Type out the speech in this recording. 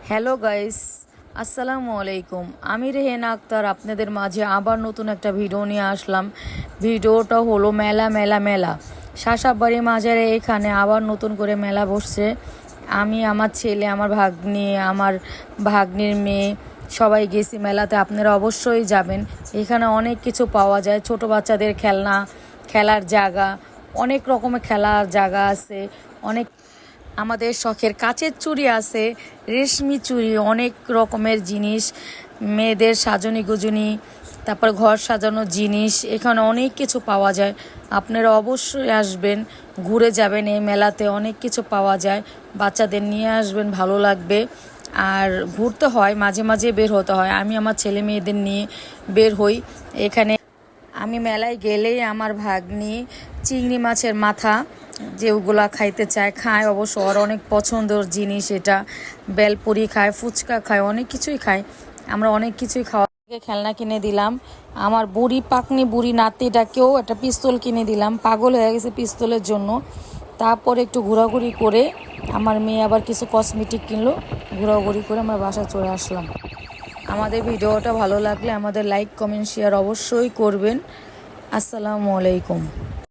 Hello guys, আসসালামু আলাইকুম। আমি রেহেনা আক্তার আপনাদের মাঝে আবার নতুন একটা ভিডিও নিয়ে আসলাম। ভিডিওটা হলো মেলা মেলা মেলা। শাসাবাড়ি মাজারে এখানে আবার নতুন করে মেলা বসছে। আমি, আমার ছেলে, আমার ভাগ্নি, আমার ভাগ্নির মেয়ে সবাই গেছি মেলাতে। আপনারা অবশ্যই যাবেন। এখানে অনেক কিছু পাওয়া যায়, ছোট বাচ্চাদের খেলনা, খেলার জায়গা, অনেক রকমের খেলার জায়গা আছে। অনেক আমাদের শখের কাচের চুড়ি আছে, রেশমি চুড়ি, অনেক রকমের জিনিস, মেয়েদের সাজনি গুজনি, তারপর ঘর সাজানোর জিনিস, এখানে অনেক কিছু পাওয়া যায়। আপনারা অবশ্যই আসবেন, ঘুরে যাবেন। এই মেলাতে অনেক কিছু পাওয়া যায়, বাচ্চাদের নিয়ে আসবেন, ভালো লাগবে। আর ঘুরতে হয়, মাঝে মাঝে বের হতে হয়। আমি আমার ছেলে মেয়েদের নিয়ে বের হই। এখানে আমি মেলায় গেলেই আমার ভাগ্নি চিংড়ি মাছের মাথা যেগুলা খাইতে চায় খায়, অবশ্য ওর অনেক পছন্দের জিনিস এটা। বেলপুরি খায়, ফুচকা খায়, অনেক কিছুই খায়। আমরা অনেক কিছুই খাওয়া খেলনা কিনে দিলাম। আমার বুড়ি পাকনি বুড়ি নাতিটাকেও একটা পিস্তল কিনে দিলাম, পাগল হয়ে গেছে পিস্তলের জন্য। তারপর একটু ঘোরাঘুরি করে আমার মেয়ে আবার কিছু কসমেটিক কিনলো, ঘোরাঘুরি করে আমরা বাসায় চলে আসলাম। আমাদের ভিডিওটা ভালো লাগলে আমাদের লাইক কমেন্ট শেয়ার অবশ্যই করবেন। আসসালামু আলাইকুম।